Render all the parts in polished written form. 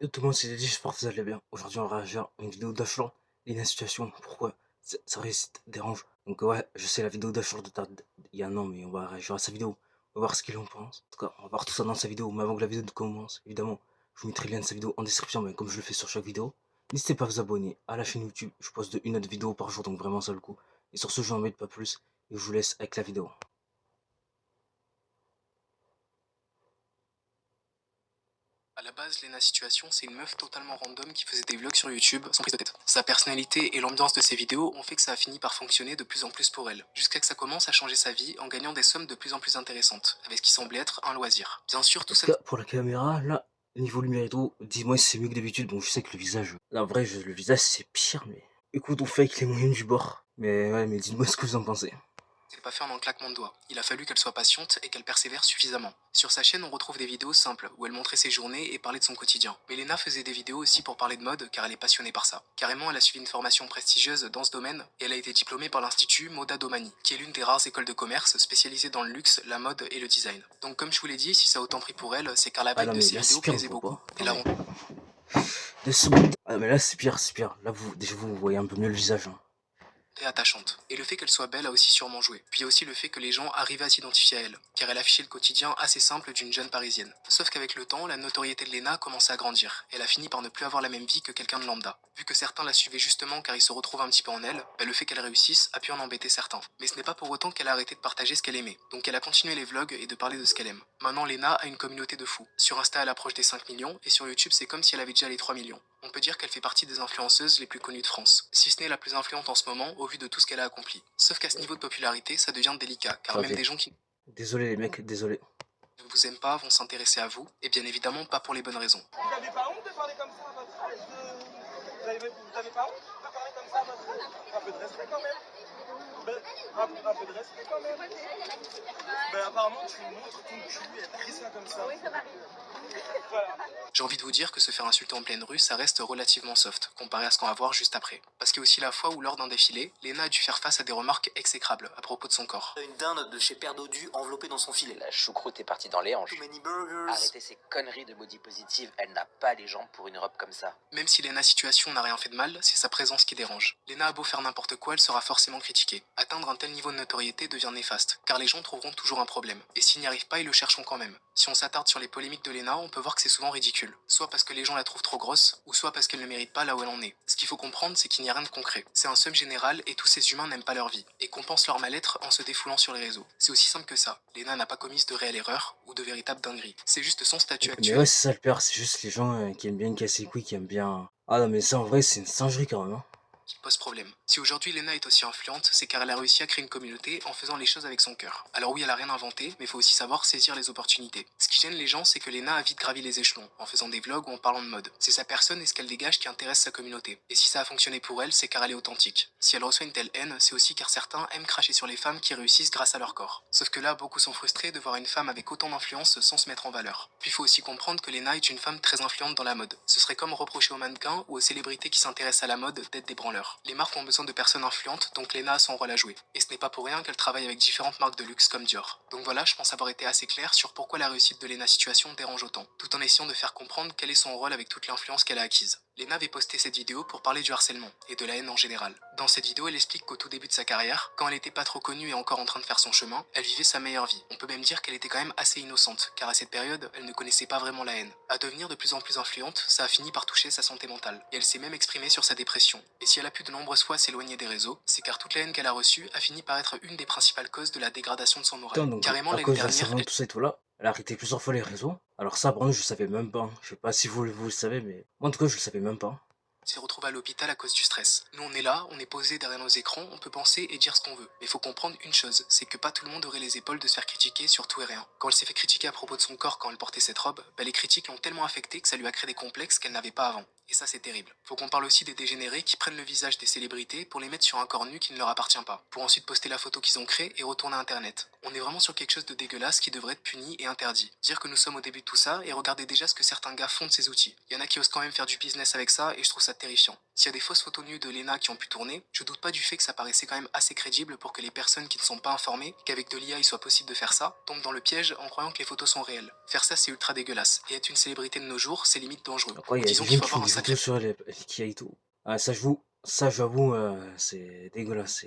Yo tout le monde, c'est Dédé, j'espère que vous allez bien. Aujourd'hui, on va réagir à une vidéo d'Ashlan et une situation. Pourquoi sa réussite dérange. Donc, ouais, je sais, la vidéo d'Ashlan date il y a un an, mais on va réagir à sa vidéo. On va voir ce qu'il en pense. En tout cas, on va voir tout ça dans sa vidéo. Mais avant que la vidéo ne commence, évidemment, je vous mettrai le lien de sa vidéo en description, mais comme je le fais sur chaque vidéo. N'hésitez pas à vous abonner à la chaîne YouTube. Je poste de une autre vidéo par jour, donc vraiment ça le coup. Et sur ce, je n'en mets pas plus. Et je vous laisse avec la vidéo. À la base, Lena Situation, c'est une meuf totalement random qui faisait des vlogs sur YouTube sans prise de tête. Sa personnalité et l'ambiance de ses vidéos ont fait que ça a fini par fonctionner de plus en plus pour elle, jusqu'à que ça commence à changer sa vie en gagnant des sommes de plus en plus intéressantes, avec ce qui semblait être un loisir. Bien sûr, En tout tout ça... cas, pour la caméra, là, niveau lumière et tout, dis-moi si c'est mieux que d'habitude. Bon, je sais que le visage, là, en vrai, le visage, c'est pire, mais écoute, on fait avec les moyens du bord. Mais ouais, mais dites-moi ce que vous en pensez. C'est pas fait en un claquement de doigts. Il a fallu qu'elle soit patiente et qu'elle persévère suffisamment. Sur sa chaîne, on retrouve des vidéos simples où elle montrait ses journées et parlait de son quotidien. Mais Lena faisait des vidéos aussi pour parler de mode car elle est passionnée par ça. Carrément, elle a suivi une formation prestigieuse dans ce domaine et elle a été diplômée par l'Institut Moda Domani, qui est l'une des rares écoles de commerce spécialisées dans le luxe, la mode et le design. Donc comme je vous l'ai dit, si ça a autant pris pour elle, c'est car la Ah vibe non, de mais ses là, vidéos c'est pire, on plaisait voit beaucoup pas. et la Attendez. 2 secondes. Ah, mais là, c'est pire, c'est pire. Là, vous, déjà, vous voyez un peu mieux le visage. Hein. et attachante. Et le fait qu'elle soit belle a aussi sûrement joué. Puis il y a aussi le fait que les gens arrivaient à s'identifier à elle, car elle affichait le quotidien assez simple d'une jeune parisienne. Sauf qu'avec le temps, la notoriété de Lena commençait à grandir. Elle a fini par ne plus avoir la même vie que quelqu'un de lambda. Vu que certains la suivaient justement car ils se retrouvent un petit peu en elle, le fait qu'elle réussisse a pu en embêter certains. Mais ce n'est pas pour autant qu'elle a arrêté de partager ce qu'elle aimait. Donc elle a continué les vlogs et de parler de ce qu'elle aime. Maintenant, Lena a une communauté de fous. Sur Insta, elle approche des 5 millions et sur YouTube, c'est comme si elle avait déjà les 3 millions. On peut dire qu'elle fait partie des influenceuses les plus connues de France, si ce n'est la plus influente en ce moment au vu de tout ce qu'elle a accompli. Sauf qu'à ce niveau de popularité, ça devient délicat, car même Attendez. des gens qui Désolé, les mecs, désolé. ne vous aiment pas vont s'intéresser à vous, et bien évidemment pas pour les bonnes raisons. Vous n'avez pas honte de parler comme ça à votre âge vous avez pas honte de parler comme ça à votre âge? Un peu de respect quand même. Ben, un peu de respect quand même. Ben, apparemment, tu montres ton cul et t'as fait ça comme ça. Oui, ça m'arrive. Voilà. J'ai envie de vous dire que se faire insulter en pleine rue, ça reste relativement soft, comparé à ce qu'on va voir juste après. Parce qu'il y a aussi la fois où lors d'un défilé, Lena a dû faire face à des remarques exécrables à propos de son corps. Une dinde de chez Père Dodu enveloppée dans son filet. La choucroute est partie dans les hanches. Too many burgers. Arrêtez ces conneries de body positive, elle n'a pas les jambes pour une robe comme ça. Même si Lena Situation n'a rien fait de mal, c'est sa présence qui dérange. Lena a beau faire n'importe quoi, elle sera forcément critiquée. Atteindre un tel niveau de notoriété devient néfaste, car les gens trouveront toujours un problème. Et s'ils n'y arrivent pas, ils le chercheront quand même. Si on s'attarde sur les polémiques de Lena, on peut voir que c'est souvent ridicule. Soit parce que les gens la trouvent trop grosse, ou soit parce qu'elle ne mérite pas là où elle en est. Ce qu'il faut comprendre, c'est qu'il n'y a rien de concret. C'est un seum général et tous ces humains n'aiment pas leur vie, et compensent leur mal-être en se défoulant sur les réseaux. C'est aussi simple que ça. Lena n'a pas commis de réelle erreur, ou de véritable dinguerie. C'est juste son statut Mais actuel. ouais, c'est ça le pire, c'est juste les gens qui aiment bien casser les couilles, qui aiment bien. Ah non, mais ça, en vrai, c'est une singerie quand même. Hein. Qui pose problème. Si aujourd'hui Lena est aussi influente, c'est car elle a réussi à créer une communauté en faisant les choses avec son cœur. Alors oui, elle a rien inventé, mais il faut aussi savoir saisir les opportunités. Ce qui gêne les gens, c'est que Lena a vite gravi les échelons, en faisant des vlogs ou en parlant de mode. C'est sa personne et ce qu'elle dégage qui intéresse sa communauté. Et si ça a fonctionné pour elle, c'est car elle est authentique. Si elle reçoit une telle haine, c'est aussi car certains aiment cracher sur les femmes qui réussissent grâce à leur corps. Sauf que là, beaucoup sont frustrés de voir une femme avec autant d'influence sans se mettre en valeur. Puis il faut aussi comprendre que Lena est une femme très influente dans la mode. Ce serait comme reprocher aux mannequins ou aux célébrités qui s'intéressent à la mode d'être des branleurs. Les marques ont besoin de personnes influentes, donc Lena a son rôle à jouer. Et ce n'est pas pour rien qu'elle travaille avec différentes marques de luxe comme Dior. Donc voilà, je pense avoir été assez clair sur pourquoi la réussite de Lena Situation dérange autant, tout en essayant de faire comprendre quel est son rôle avec toute l'influence qu'elle a acquise. Lena avait posté cette vidéo pour parler du harcèlement et de la haine en général. Dans cette vidéo, elle explique qu'au tout début de sa carrière, quand elle était pas trop connue et encore en train de faire son chemin, elle vivait sa meilleure vie. On peut même dire qu'elle était quand même assez innocente, car à cette période, elle ne connaissait pas vraiment la haine. À devenir de plus en plus influente, ça a fini par toucher sa santé mentale, et elle s'est même exprimée sur sa dépression. Et si elle a pu de nombreuses fois s'éloigner des réseaux, c'est car toute la haine qu'elle a reçue a fini par être une des principales causes de la dégradation de son moral. Putain, donc Carrément à l'année cause de la dernière, servante, tout ça et tout là, elle a arrêté plusieurs fois les réseaux. Alors ça, par contre, je savais même pas. Hein. Je sais pas si vous le savez, mais moi en tout cas, je le savais même pas. s'est retrouvé à l'hôpital à cause du stress. Nous on est là, on est posé derrière nos écrans, on peut penser et dire ce qu'on veut. Mais faut comprendre une chose, c'est que pas tout le monde aurait les épaules de se faire critiquer sur tout et rien. Quand elle s'est fait critiquer à propos de son corps quand elle portait cette robe, les critiques l'ont tellement affectée que ça lui a créé des complexes qu'elle n'avait pas avant. Et ça, c'est terrible. Faut qu'on parle aussi des dégénérés qui prennent le visage des célébrités pour les mettre sur un corps nu qui ne leur appartient pas, pour ensuite poster la photo qu'ils ont créée et retourner à Internet. On est vraiment sur quelque chose de dégueulasse qui devrait être puni et interdit. Dire que nous sommes au début de tout ça et regardez déjà ce que certains gars font de ces outils. Il y en a qui osent quand même faire du business avec ça et je trouve ça terrifiant. S'il y a des fausses photos nues de Lena qui ont pu tourner, je doute pas du fait que ça paraissait quand même assez crédible pour que les personnes qui ne sont pas informées qu'avec de l'IA il soit possible de faire ça, tombent dans le piège en croyant que les photos sont réelles. Faire ça c'est ultra dégueulasse. Et être une célébrité de nos jours, c'est limite dangereux. Après, Ou il y a disons des qu'il gens faut qui font avoir un des sacré... photos sur les Kia et tout. Ah, ça, j'avoue, c'est dégueulasse.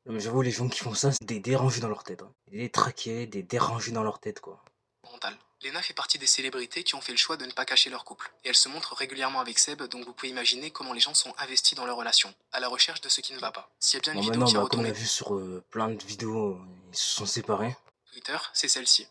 Non, mais j'avoue, les gens qui font ça, c'est des dérangés dans leur tête. Hein. Des détraqués, des dérangés dans leur tête, quoi. mental. Lena fait partie des célébrités qui ont fait le choix de ne pas cacher leur couple. Et elle se montre régulièrement avec Seb, donc vous pouvez imaginer comment les gens sont investis dans leur relation, à la recherche de ce qui ne va pas. S'il y a bien une Bon, vidéo maintenant, qui a comme on a retourné vu sur plein de vidéos, ils se sont séparés. Twitter, c'est celle-ci.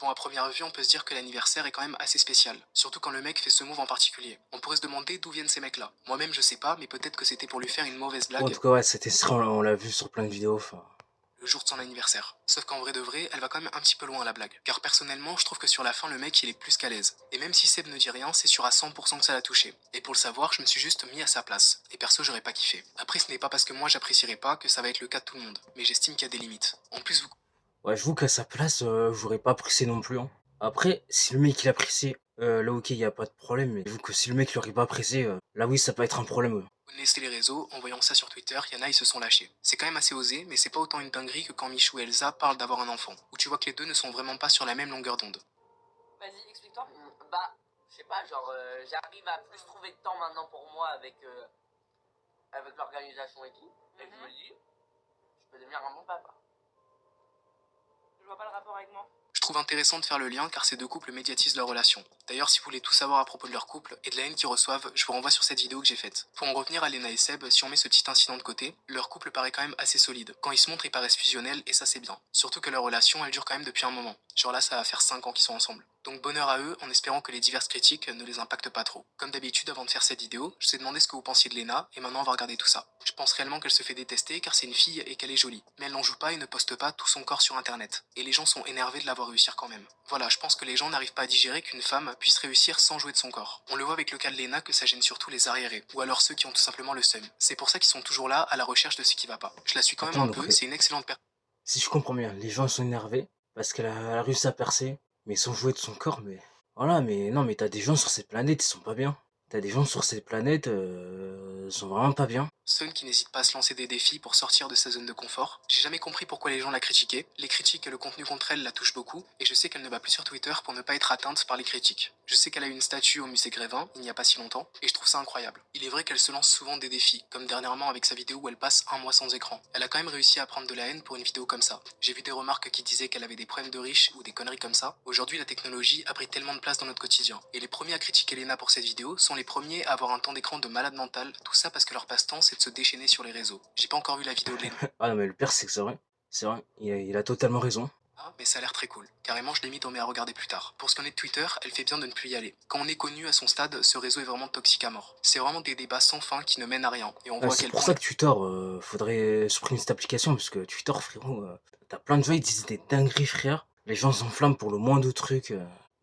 Bon, à première vue, on peut se dire que l'anniversaire est quand même assez spécial, surtout quand le mec fait ce move en particulier. On pourrait se demander d'où viennent ces mecs-là. Moi-même, je sais pas, mais peut-être que c'était pour lui faire une mauvaise Bon, en blague tout cas, ouais, c'était ça, on l'a vu sur plein de vidéos. Enfin, le jour de son anniversaire. Sauf qu'en vrai de vrai, elle va quand même un petit peu loin la blague. Car personnellement, je trouve que sur la fin, le mec il est plus qu'à l'aise. Et même si Seb ne dit rien, c'est sûr à 100% que ça l'a touché. Et pour le savoir, je me suis juste mis à sa place. Et perso, j'aurais pas kiffé. Après, ce n'est pas parce que moi j'apprécierais pas que ça va être le cas de tout le monde. Mais j'estime qu'il y a des limites. En plus, vous ouais, j'avoue qu'à sa place, j'aurais pas apprécié non plus. Hein. Après, si le mec il apprécie, là, ok, il y a pas de problème. Mais j'avoue que si le mec l'aurait pas apprécié, là, oui, ça peut être un problème. Ouais. connaissez les réseaux, en voyant ça sur Twitter, y en a ils se sont lâchés. C'est quand même assez osé, mais c'est pas autant une dinguerie que quand Michou et Elsa parlent d'avoir un enfant. Où tu vois que les deux ne sont vraiment pas sur la même longueur d'onde. Vas-y, explique-toi. Bah, je sais pas, genre, j'arrive à plus trouver de temps maintenant pour moi avec l'organisation et tout. Et je me dis, je peux devenir un bon papa. Je vois pas le rapport avec moi. Je trouve intéressant de faire le lien car ces deux couples médiatisent leur relation. D'ailleurs, si vous voulez tout savoir à propos de leur couple et de la haine qu'ils reçoivent, je vous renvoie sur cette vidéo que j'ai faite. Pour en revenir à Lena et Seb, si on met ce petit incident de côté, leur couple paraît quand même assez solide. Quand ils se montrent, ils paraissent fusionnels et ça c'est bien. Surtout que leur relation, elle dure quand même depuis un moment. Genre là, ça va faire 5 ans qu'ils sont ensemble. Donc bonheur à eux, en espérant que les diverses critiques ne les impactent pas trop. Comme d'habitude, avant de faire cette vidéo, je vous ai demandé ce que vous pensiez de Lena, et maintenant on va regarder tout ça. Je pense réellement qu'elle se fait détester car c'est une fille et qu'elle est jolie. Mais elle n'en joue pas et ne poste pas tout son corps sur internet. Et les gens sont énervés de la voir réussir quand même. Voilà, je pense que les gens n'arrivent pas à digérer qu'une femme puisse réussir sans jouer de son corps. On le voit avec le cas de Lena que ça gêne surtout les arriérés, ou alors ceux qui ont tout simplement le seum. C'est pour ça qu'ils sont toujours là à la recherche de ce qui va pas. Je la suis quand même Attends, un donc, peu, c'est une excellente personne. si je comprends bien, les gens sont énervés parce elle a réussi à percer, mais sans jouer de son corps, mais... Voilà, mais non, mais t'as des gens sur cette planète, ils sont pas bien. T'as des gens sur cette planète, sont vraiment pas bien. Sun qui n'hésite pas à se lancer des défis pour sortir de sa zone de confort. J'ai jamais compris pourquoi les gens la critiquaient. Les critiques et le contenu contre elle la touchent beaucoup, et je sais qu'elle ne va plus sur Twitter pour ne pas être atteinte par les critiques. Je sais qu'elle a eu une statue au musée Grévin, il n'y a pas si longtemps, et je trouve ça incroyable. Il est vrai qu'elle se lance souvent des défis, comme dernièrement avec sa vidéo où elle passe un mois sans écran. Elle a quand même réussi à prendre de la haine pour une vidéo comme ça. J'ai vu des remarques qui disaient qu'elle avait des problèmes de riches ou des conneries comme ça. Aujourd'hui, la technologie a pris tellement de place dans notre quotidien. Et les premiers à critiquer Lena pour cette vidéo sont les premiers à avoir un temps d'écran de malade mental, tout ça parce que leur passe-temps c'est de se déchaîner sur les réseaux. J'ai pas encore vu la vidéo de Lena, Ah non, mais le pire, c'est que c'est vrai. C'est vrai, il a totalement raison. mais ça a l'air très cool. Carrément, je l'ai mis dans mes à regarder plus tard. Pour ce qu'on est de Twitter, elle fait bien de ne plus y aller. Quand on est connu à son stade, ce réseau est vraiment toxique à mort. C'est vraiment des débats sans fin qui ne mènent à rien. Et on voit à C'est quel pour point ça que Twitter, faudrait supprimer cette application, parce que Twitter, frérot, t'as plein de gens, ils disent des dingueries, frère. Les gens s'enflamment pour le moindre truc.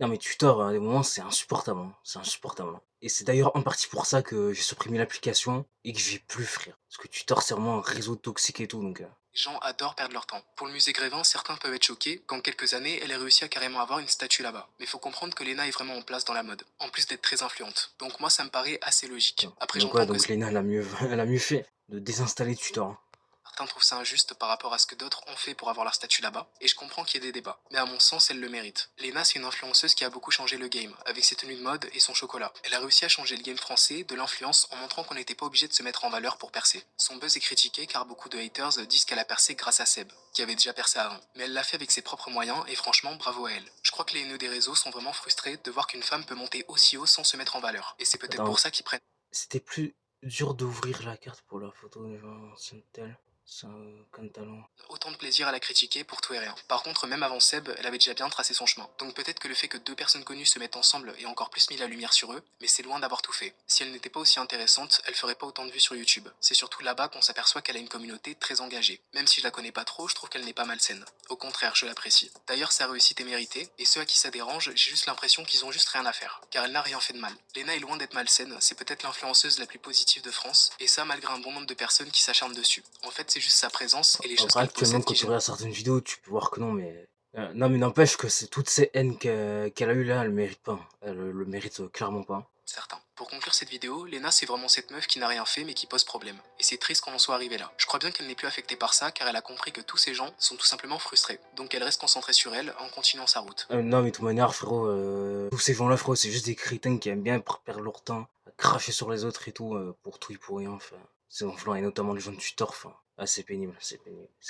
Non, mais Twitter, à des moments, c'est insupportable. Hein. C'est insupportable. Hein. Et c'est d'ailleurs en partie pour ça que j'ai supprimé l'application et que j'y vais plus, frère. Parce que Twitter, c'est vraiment un réseau toxique et tout, donc... les gens adorent perdre leur temps. Pour le musée Grévin, certains peuvent être choqués qu'en quelques années, elle ait réussi à carrément avoir une statue là-bas. Mais faut comprendre que Lena est vraiment en place dans la mode, en plus d'être très influente. Donc moi, ça me paraît assez logique. Après, Donc ouais, j'entends que donc Lena, elle a mieux fait de désinstaller Twitter. Hein. certains trouvent ça injuste par rapport à ce que d'autres ont fait pour avoir leur statut là-bas, et je comprends qu'il y ait des débats. Mais à mon sens, elle le mérite. Lena, c'est une influenceuse qui a beaucoup changé le game, avec ses tenues de mode et son chocolat. Elle a réussi à changer le game français de l'influence en montrant qu'on n'était pas obligé de se mettre en valeur pour percer. Son buzz est critiqué car beaucoup de haters disent qu'elle a percé grâce à Seb, qui avait déjà percé avant. Mais elle l'a fait avec ses propres moyens, et franchement, bravo à elle. Je crois que les haineux des réseaux sont vraiment frustrés de voir qu'une femme peut monter aussi haut sans se mettre en valeur. Et c'est peut-être Attends, pour ça qu'ils prennent c'était plus dur d'ouvrir la carte pour la photo des gens, c'est tel. C'est un talent. Autant de plaisir à la critiquer pour tout et rien. Par contre, même avant Seb, elle avait déjà bien tracé son chemin. Donc peut-être que le fait que deux personnes connues se mettent ensemble ait encore plus mis la lumière sur eux, mais c'est loin d'avoir tout fait. Si elle n'était pas aussi intéressante, elle ferait pas autant de vues sur YouTube. C'est surtout là-bas qu'on s'aperçoit qu'elle a une communauté très engagée. Même si je la connais pas trop, je trouve qu'elle n'est pas malsaine. Au contraire, je l'apprécie. D'ailleurs, sa réussite est méritée, et ceux à qui ça dérange, j'ai juste l'impression qu'ils ont juste rien à faire. Car elle n'a rien fait de mal. Lena est loin d'être malsaine, c'est peut-être l'influenceuse la plus positive de France, et ça malgré un bon nombre de personnes qui s'acharnent dessus. En fait, c'est juste sa présence et les choses Après, qu'elle actuellement, possède quand qui tu gênent. regardes certaines vidéos, tu peux voir que non, mais. Non, mais n'empêche que c'est toutes ces haines qu'elle a eues là, elle mérite pas. Elle le mérite clairement pas. Certains. Pour conclure cette vidéo, Lena c'est vraiment cette meuf qui n'a rien fait mais qui pose problème. Et c'est triste qu'on en soit arrivé là. Je crois bien qu'elle n'est plus affectée par ça car elle a compris que tous ces gens sont tout simplement frustrés. Donc elle reste concentrée sur elle en continuant sa route. Non, mais de toute manière, frérot, tous ces gens-là, frérot, c'est juste des crétins qui aiment bien perdre leur temps à cracher sur les autres et tout, pour tout et pour rien, enfin. C'est gonflant, et notamment les gens de Twitter, enfin. Ah, c'est pénible, c'est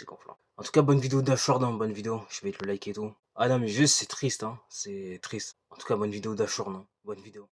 gonflant. En tout cas, bonne vidéo d'Ashord, hein, bonne vidéo, je vais te le liker et tout. Ah non, mais juste, c'est triste, hein, c'est triste. En tout cas, bonne vidéo d'Ashord, hein, bonne vidéo.